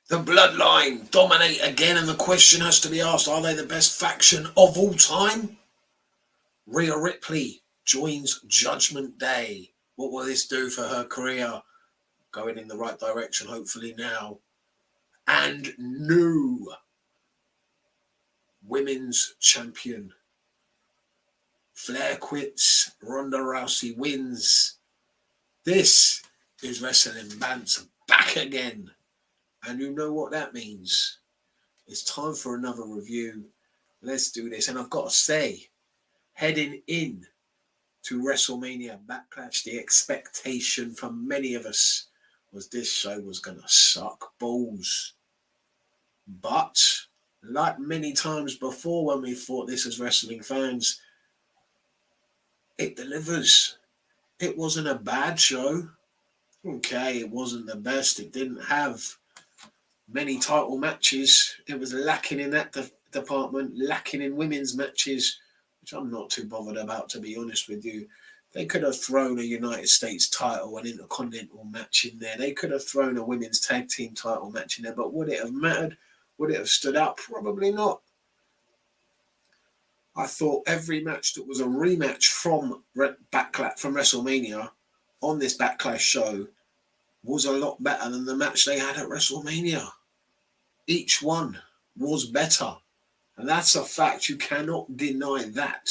The Bloodline dominate again, and the question has to be asked, are they the best faction of all time? Rhea Ripley joins Judgement Day. What will this do for her career? Going in the right direction, hopefully now. And new women's champion. Flair quits, Ronda Rousey wins. This is Wrestling Bant's back again. And you know what that means. It's time for another review. Let's do this. And I've got to say, heading in to WrestleMania Backlash, the expectation from many of us was this show was going to suck balls. But, like many times before when we thought this as wrestling fans, it delivers. It wasn't a bad show. Okay, it wasn't the best. It didn't have many title matches. It was lacking in that department, lacking in women's matches, which I'm not too bothered about, to be honest with you. They could have thrown a United States title, an Intercontinental match in there. They could have thrown a women's tag team title match in there, but would it have mattered? Would it have stood out? Probably not. I thought every match that was a rematch from Backlash, from WrestleMania on this Backlash show was a lot better than the match they had at WrestleMania. Each one was better. And that's a fact. You cannot deny that.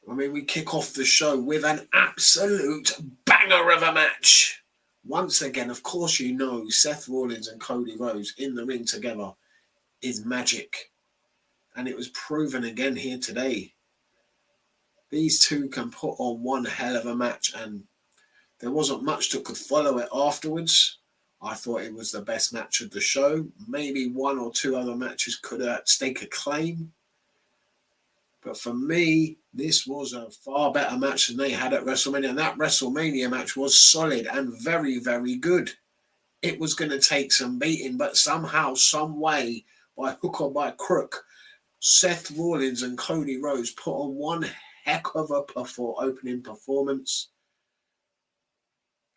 I mean, we kick off the show with an absolute banger of a match. Once again, of course, you know Seth Rollins and Cody Rhodes in the ring together is magic. And it was proven again here today. These two can put on one hell of a match, and there wasn't much that could follow it afterwards. I thought it was the best match of the show. Maybe one or two other matches could stake a claim. But for me, this was a far better match than they had at WrestleMania. And that WrestleMania match was solid and very, very good. It was going to take some beating, but somehow, some way, by hook or by crook, Seth Rollins and Cody Rhodes put on one heck of a opening performance.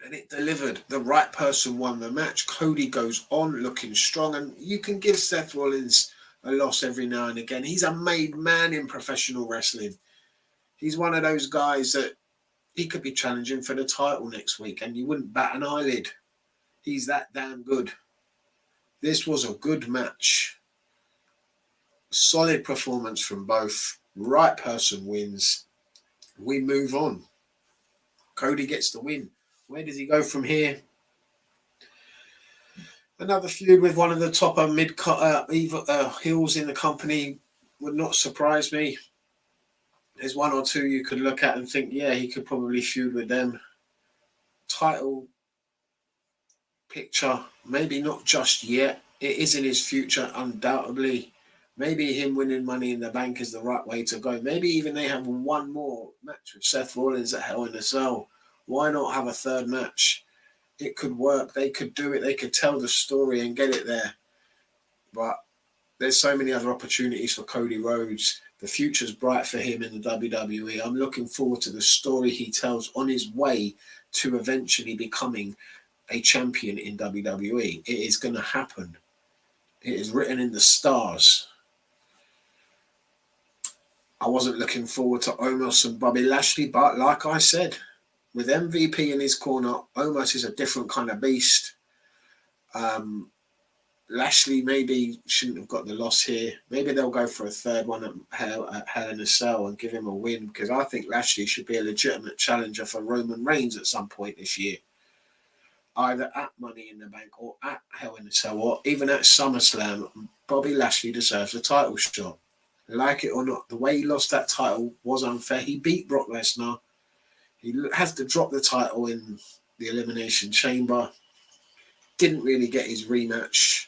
And it delivered. The right person won the match. Cody goes on looking strong. And you can give Seth Rollins a loss every now and again. He's a made man in professional wrestling. He's one of those guys that he could be challenging for the title next week and you wouldn't bat an eyelid. He's that damn good. This was a good match. Solid performance from both. Right person wins. We move on. Cody gets the win. Where does he go from here? Another feud with one of the top heels in the company would not surprise me. There's one or two you could look at and think, yeah, he could probably feud with them. Title picture, maybe not just yet. It is in his future, undoubtedly. Maybe him winning Money in the Bank is the right way to go. Maybe even they have one more match with Seth Rollins at Hell in a Cell. Why not have a third match? It could work. They could do it. They could tell the story and get it there. But there's so many other opportunities for Cody Rhodes. The future's bright for him in the WWE. I'm looking forward to the story he tells on his way to eventually becoming a champion in WWE. It is going to happen. It is written in the stars. I wasn't looking forward to Omos and Bobby Lashley, but like I said, with MVP in his corner, Omos is a different kind of beast. Lashley maybe shouldn't have got the loss here. Maybe they'll go for a third one at Hell in a Cell and give him a win, because I think Lashley should be a legitimate challenger for Roman Reigns at some point this year. Either at Money in the Bank or at Hell in a Cell or even at SummerSlam, Bobby Lashley deserves a title shot. Like it or not, the way he lost that title was unfair. He beat Brock Lesnar. He has to drop the title in the Elimination Chamber. Didn't really get his rematch.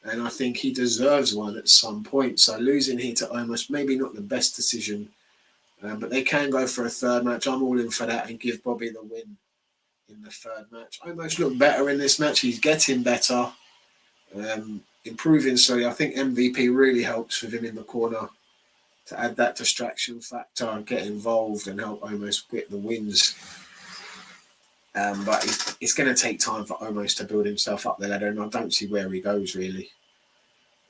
And I think he deserves one at some point. So losing here to Omos, maybe not the best decision. But they can go for a third match. I'm all in for that and give Bobby the win in the third match. Omos looked better in this match. He's getting better. Improving. So I think MVP really helps with him in the corner to add that distraction factor and get involved and help Omos get the wins. But it's going to take time for Omos to build himself up the ladder, and I don't see where he goes, really.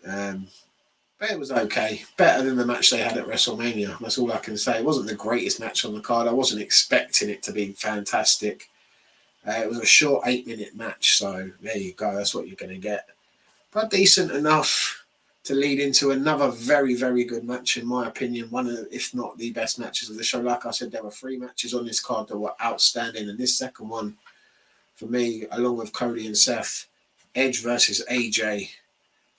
But it was okay. Better than the match they had at WrestleMania. That's all I can say. It wasn't the greatest match on the card. I wasn't expecting it to be fantastic. It was a short 8-minute match, so there you go. That's what you're going to get. But decent enough to lead into another very, very good match, in my opinion. One of, if not the best matches of the show. Like I said, there were 3 matches on this card that were outstanding. And this second one, for me, along with Cody and Seth, Edge versus AJ.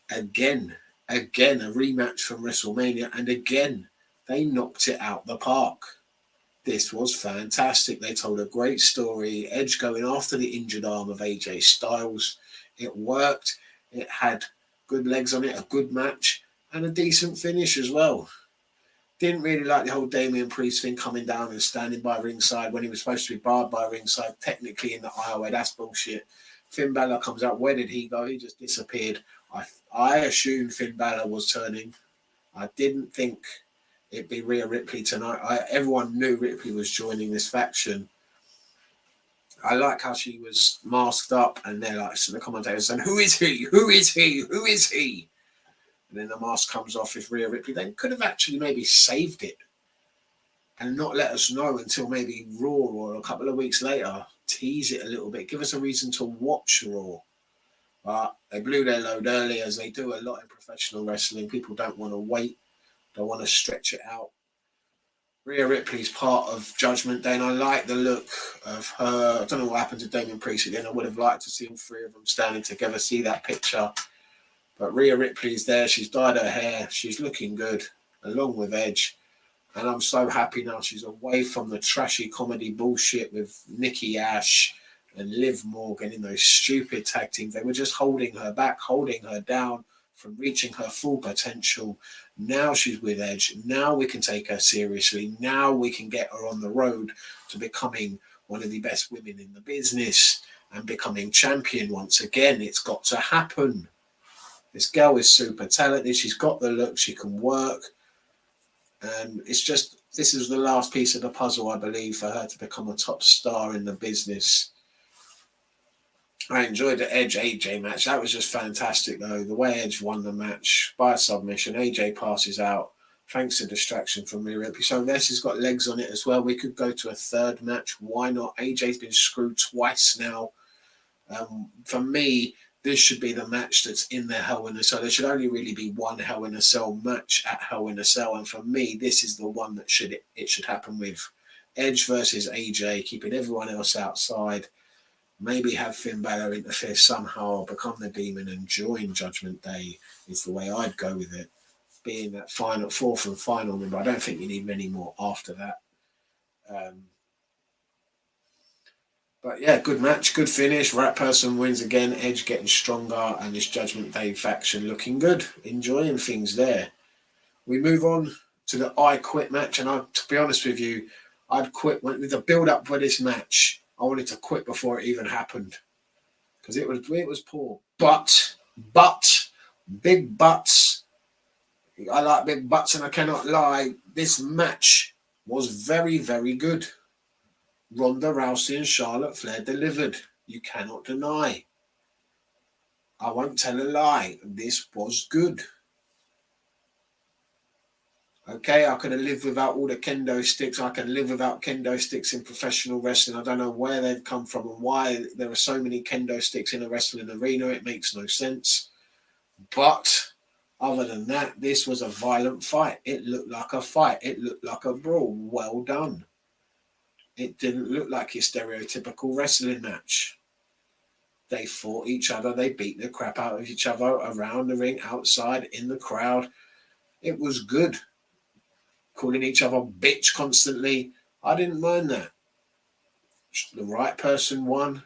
Again, a rematch from WrestleMania. And again, they knocked it out the park. This was fantastic. They told a great story. Edge going after the injured arm of AJ Styles. It worked. It had good legs on it, a good match, and a decent finish as well. Didn't really like the whole Damian Priest thing, coming down and standing by ringside when he was supposed to be barred by ringside, technically in the aisleway. That's bullshit. Finn Balor comes out. Where did he go? He just disappeared. I assumed Finn Balor was turning. I didn't think it'd be Rhea Ripley tonight. Everyone knew Ripley was joining this faction. I like how she was masked up, and they're like, so the commentators saying, "Who is he? Who is he? Who is he?" And then the mask comes off with Rhea Ripley. They could have actually maybe saved it and not let us know until maybe Raw or a couple of weeks later. Tease it a little bit. Give us a reason to watch Raw. But they blew their load early, as they do a lot in professional wrestling. People don't want to wait. Don't want to stretch it out. Rhea Ripley's part of Judgement Day, and I like the look of her. I don't know what happened to Damian Priest again. I would have liked to see all 3 of them standing together, see that picture. But Rhea Ripley's there. She's dyed her hair. She's looking good, along with Edge. And I'm so happy now she's away from the trashy comedy bullshit with Nikki Ash and Liv Morgan in those stupid tag teams. They were just holding her back, holding her down from reaching her full potential. Now she's with Edge. Now we can take her seriously. Now we can get her on the road to becoming one of the best women in the business and becoming champion once again. It's got to happen. This girl is super talented. She's got the look. She can work. And it's just, this is the last piece of the puzzle, I believe, for her to become a top star in the business. I enjoyed the Edge-AJ match. That was just fantastic, though. The way Edge won the match by submission. AJ passes out thanks to distraction from Rhea Ripley. So this has got legs on it as well. We could go to a third match. Why not? AJ's been screwed twice now. For me, this should be the match that's in the Hell in a Cell. There should only really be one Hell in a Cell match at Hell in a Cell. And for me, this is the one that should happen with. Edge versus AJ, keeping everyone else outside. Maybe have Finn Balor interfere somehow, become the Demon and join Judgment Day is the way I'd go with it. Being that final, 4th and final member, I don't think you need many more after that. But yeah, good match, good finish. Right person wins again. Edge getting stronger, and this Judgment Day faction looking good. Enjoying things there. We move on to the I Quit match, and to be honest with you, I'd quit with the build-up for this match. I wanted to quit before it even happened because it was poor. But big butts. I like big butts, and I cannot lie. This match was very, very good. Ronda Rousey and Charlotte Flair delivered. You cannot deny. I won't tell a lie. This was good. Okay, I could have lived without all the kendo sticks. I can live without kendo sticks in professional wrestling. I don't know where they've come from and why there are so many kendo sticks in a wrestling arena. It makes no sense. But other than that, this was a violent fight. It looked like a fight. It looked like a brawl. Well done. It didn't look like your stereotypical wrestling match. They fought each other. They beat the crap out of each other around the ring, outside, in the crowd. It was good. Calling each other bitch constantly. I didn't mind that. The right person won.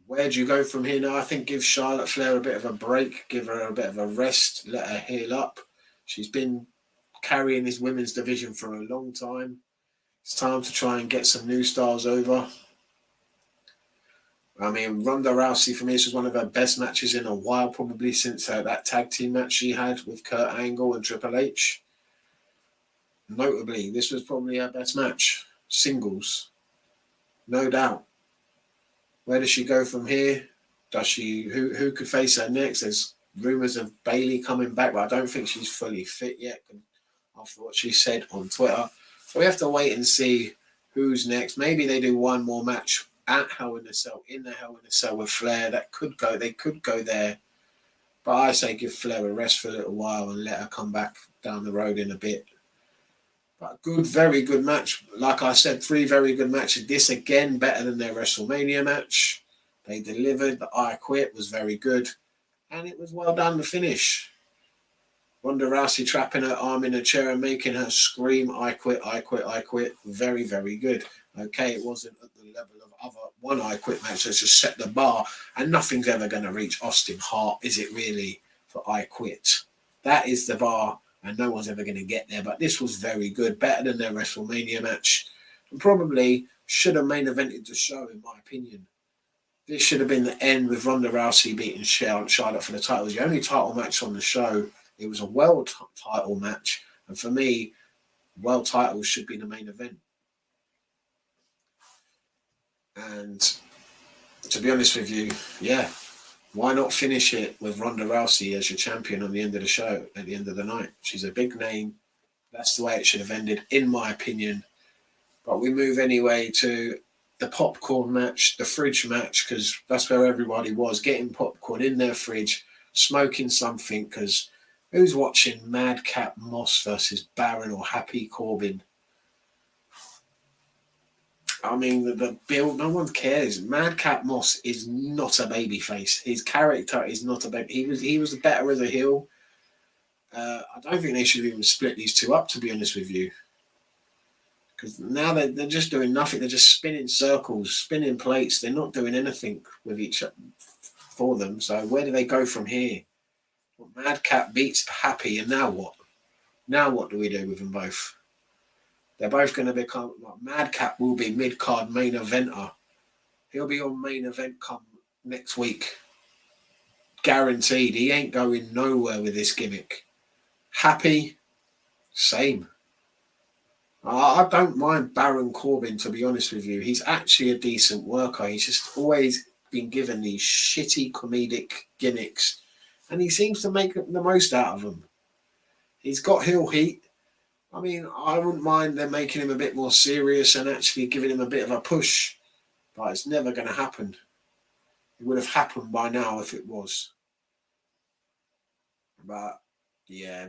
Where do you go from here now? I think give Charlotte Flair a bit of a break. Give her a bit of a rest. Let her heal up. She's been carrying this women's division for a long time. It's time to try and get some new stars over. I mean, Ronda Rousey, for me, this was one of her best matches in a while, probably since that tag team match she had with Kurt Angle and Triple H. Notably, this was probably her best match. Singles. No doubt. Where does she go from here? Does she? Who could face her next? There's rumours of Bayley coming back, but I don't think she's fully fit yet after what she said on Twitter. So we have to wait and see who's next. Maybe they do one more match at Hell in a Cell, in the Hell in a Cell with Flair. That could go. They could go there. But I say give Flair a rest for a little while and let her come back down the road in a bit. But good, very good match. Like I said, 3 very good matches. This again better than their WrestleMania match. They delivered. The I Quit was very good. And it was well done, the finish. Ronda Rousey trapping her arm in a chair and making her scream, I quit, I quit, I quit. Very, very good. Okay, it wasn't at the level of other one I Quit match. Let's just set the bar. And nothing's ever going to reach Austin Hart, is it really, for I Quit? That is the bar, and no one's ever going to get there. But this was very good. Better than their WrestleMania match. And probably should have main evented the show, in my opinion. This should have been the end with Ronda Rousey beating Charlotte for the title. It was the only title match on the show. It was a world title match. And for me, world titles should be the main event. And to be honest with you, yeah, why not finish it with Ronda Rousey as your champion on the end of the show, at the end of the night? She's a big name. That's the way it should have ended, in my opinion. But we move anyway to the popcorn match, the fridge match, because that's where everybody was, getting popcorn in their fridge, smoking something, because who's watching Madcap Moss versus Baron or Happy Corbin? I mean, the build, no one cares. Madcap Moss is not a babyface. His character is not a baby. He was better as a heel. I don't think they should even split these two up, to be honest with you. Because now they're just doing nothing. They're just spinning circles, spinning plates. They're not doing anything with each other for them. So where do they go from here? Well, Madcap beats Happy, and now what? Now what do we do with them both? They're both going to become... Madcap will be mid-card main eventer. He'll be on main event come next week. Guaranteed. He ain't going nowhere with this gimmick. Happy, same. I don't mind Baron Corbin, to be honest with you. He's actually a decent worker. He's just always been given these shitty comedic gimmicks, and he seems to make the most out of them. He's got heel heat. I mean, I wouldn't mind them making him a bit more serious and actually giving him a bit of a push, but it's never going to happen. It would have happened by now if it was. But, yeah,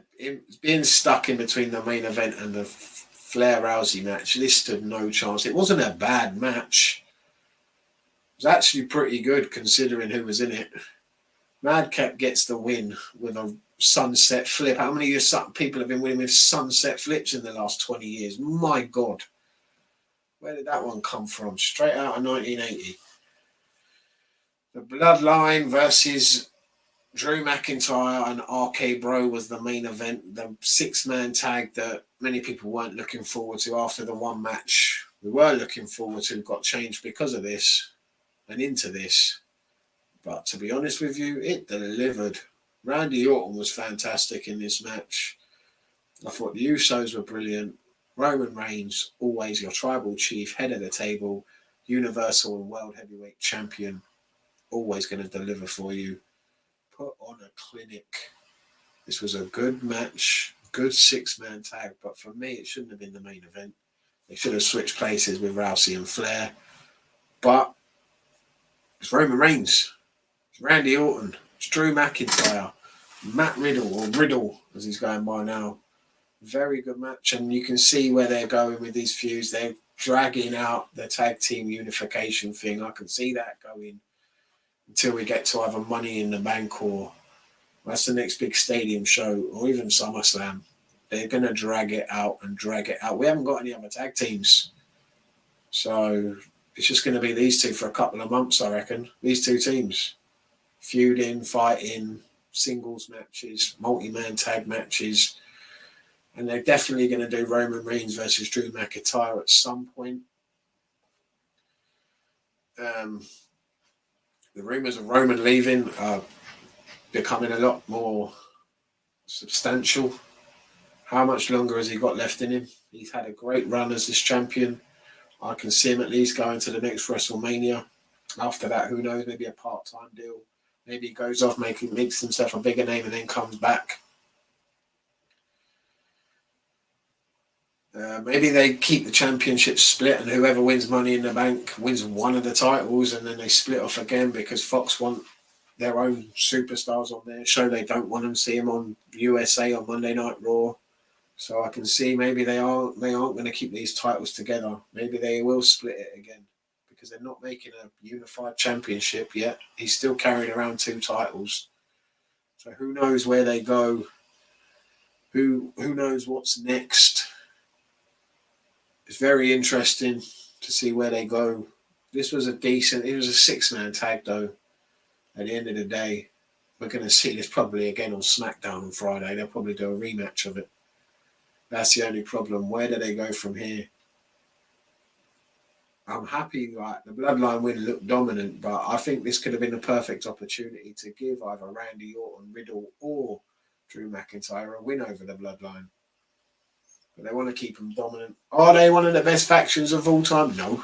being stuck in between the main event and the Flair Rousey match, this stood no chance. It wasn't a bad match. It was actually pretty good considering who was in it. Madcap gets the win with a sunset flip. How many people have been winning with sunset flips in the last 20 years? My God. Where did that one come from? Straight out of 1980. The Bloodline versus Drew McIntyre and RK Bro was the main event. The 6-man tag that many people weren't looking forward to after the one match we were looking forward to got changed because of this and into this. But to be honest with you, it delivered. Randy Orton was fantastic in this match. I thought the Usos were brilliant. Roman Reigns, always your tribal chief, head of the table, Universal and World Heavyweight Champion, always going to deliver for you. Put on a clinic. This was a good match, good 6-man tag, but for me, it shouldn't have been the main event. They should have switched places with Rousey and Flair. But it's Roman Reigns, it's Randy Orton, it's Drew McIntyre, Matt Riddle, or Riddle, as he's going by now. Very good match, and you can see where they're going with these feuds. They're dragging out the tag team unification thing. I can see that going until we get to either Money in the Bank or that's the next big stadium show or even SummerSlam. They're going to drag it out and drag it out. We haven't got any other tag teams. So it's just going to be these two for a couple of months, I reckon. These two teams. Feuding, fighting, singles matches, multi-man tag matches. And they're definitely going to do Roman Reigns versus Drew McIntyre at some point. The rumours of Roman leaving are becoming a lot more substantial. How much longer has he got left in him? He's had a great run as this champion. I can see him at least going to the next WrestleMania. After that, who knows? Maybe a part-time deal. Maybe he goes off, makes himself a bigger name, and then comes back. Maybe they keep the championship split, and whoever wins Money in the Bank wins one of the titles, and then they split off again because Fox want their own superstars on their show. They don't want them to see them on USA on Monday Night Raw. So I can see maybe they aren't going to keep these titles together. Maybe they will split it again because they're not making a unified championship yet. He's still carrying around 2 titles. So who knows where they go? Who knows what's next? It's very interesting to see where they go. It was a 6-man tag though. At the end of the day, we're going to see this probably again on SmackDown on Friday. They'll probably do a rematch of it. That's the only problem. Where do they go from here? I'm happy, like, the Bloodline win looked dominant, but I think this could have been a perfect opportunity to give either Randy Orton, Riddle, or Drew McIntyre a win over the Bloodline. But they want to keep them dominant. Are they one of the best factions of all time? No.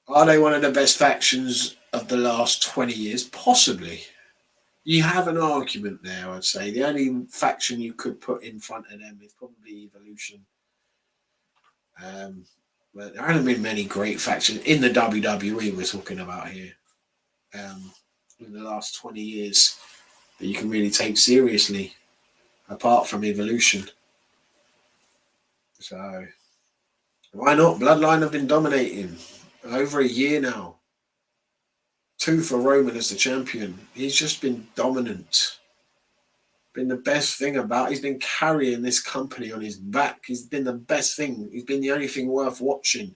Are they one of the best factions of the last 20 years? Possibly. You have an argument there, I'd say. The only faction you could put in front of them is probably Evolution. But there haven't been many great factions in the WWE we're talking about here in the last 20 years that you can really take seriously, apart from Evolution. So, why not? Bloodline have been dominating over a year now. 2 for Roman as the champion. He's just been dominant. Been the best thing about. He's been carrying this company on his back. He's been the best thing. He's been the only thing worth watching.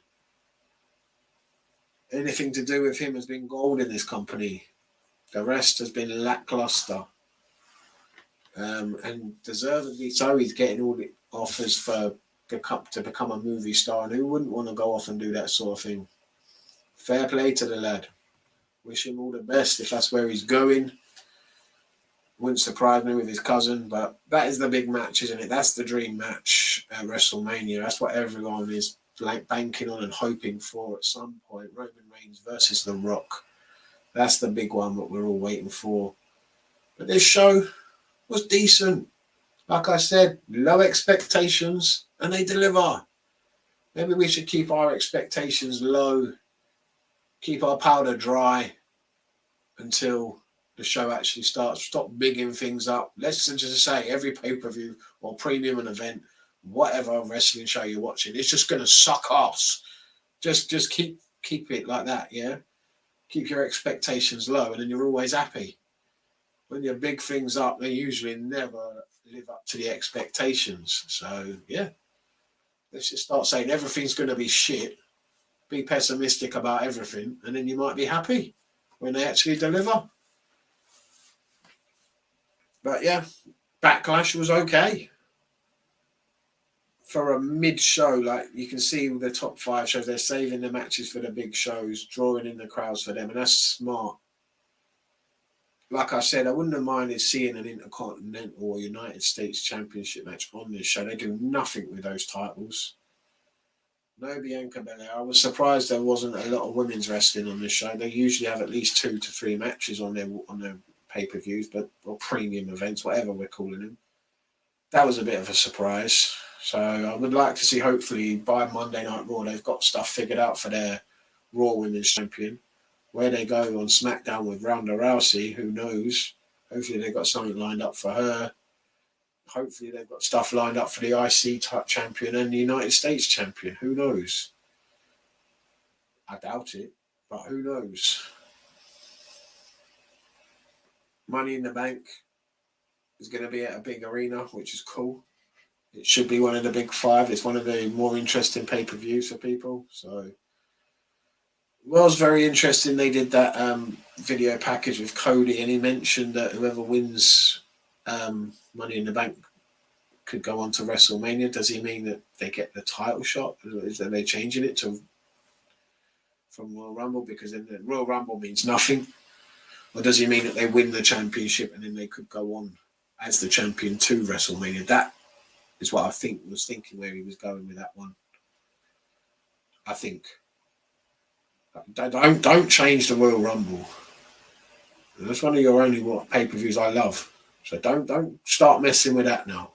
Anything to do with him has been gold in this company. The rest has been lackluster. And deservedly so. He's getting all the offers to become a movie star. And who wouldn't want to go off and do that sort of thing? Fair play to the lad. Wish him all the best if that's where he's going. Wouldn't surprise me with his cousin, but that is the big match, isn't it? That's the dream match at WrestleMania. That's what everyone is banking on and hoping for at some point. Roman Reigns versus The Rock. That's the big one that we're all waiting for. But this show was decent. Like I said, low expectations, and they deliver. Maybe we should keep our expectations low, keep our powder dry until the show actually starts. Stop bigging things up. Let's just say every pay-per-view or premium event, whatever wrestling show you're watching, it's just going to suck ass. Just keep it like that, yeah? Keep your expectations low, and then you're always happy. When you big things up, they usually never live up to the expectations. So, yeah. Let's just start saying everything's going to be shit. Be pessimistic about everything, and then you might be happy when they actually deliver. But yeah, Backlash was okay. For a mid-show, like you can see with the top 5 shows, they're saving the matches for the big shows, drawing in the crowds for them, and that's smart. Like I said, I wouldn't have minded seeing an Intercontinental or United States Championship match on this show. They do nothing with those titles. No Bianca Belair. I was surprised there wasn't a lot of women's wrestling on this show. They usually have at least 2 to 3 matches on their pay-per-views, or premium events, whatever we're calling them. That was a bit of a surprise. So I would like to see, hopefully, by Monday Night Raw, they've got stuff figured out for their Raw Women's Champion. Where they go on SmackDown with Ronda Rousey, who knows? Hopefully they've got something lined up for her. Hopefully they've got stuff lined up for the IC champion and the United States champion. Who knows? I doubt it, but who knows? Money in the Bank is going to be at a big arena, which is cool. It should be one of the big 5. It's one of the more interesting pay-per-views for people. So it was very interesting. They did that video package with Cody, and he mentioned that whoever wins Money in the Bank could go on to WrestleMania. Does he mean that they get the title shot? Is they changing it from Royal Rumble? Because then the Royal Rumble means nothing. Or does he mean that they win the championship and then they could go on as the champion to WrestleMania? That is what I was thinking where he was going with that one. I think. Don't change the Royal Rumble. That's one of your only pay-per-views I love. So don't start messing with that now.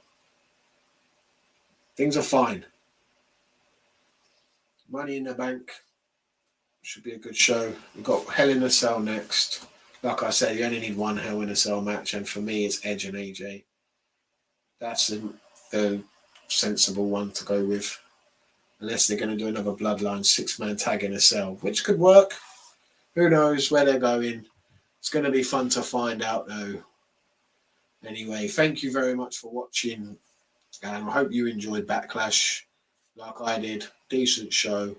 Things are fine. Money in the Bank should be a good show. We've got Hell in a Cell next. Like I said, you only need one Hell in a Cell match, and for me, it's Edge and AJ. That's the sensible one to go with. Unless they're going to do another Bloodline 6-man tag in a cell, which could work. Who knows where they're going. It's going to be fun to find out, though. Anyway, thank you very much for watching. I hope you enjoyed Backlash like I did. Decent show.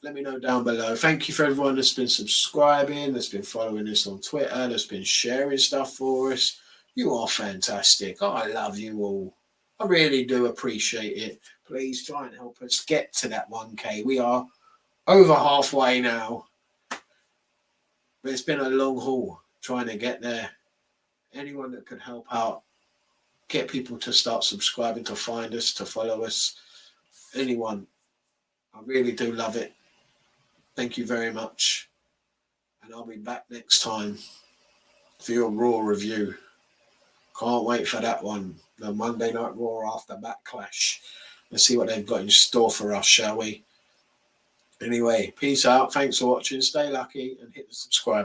Let me know down below. Thank you for everyone that's been subscribing, that's been following us on Twitter, that's been sharing stuff for us. You are fantastic. I love you all. I really do appreciate it. Please try and help us get to that 1K. We are over halfway now. But it's been a long haul trying to get there. Anyone that could help out, get people to start subscribing, to find us, to follow us. Anyone. I really do love it. Thank you very much. And I'll be back next time for your Raw review. Can't wait for that one. The Monday Night Raw after Backlash. Let's see what they've got in store for us, shall we? Anyway, peace out. Thanks for watching. Stay lucky and hit the subscribe.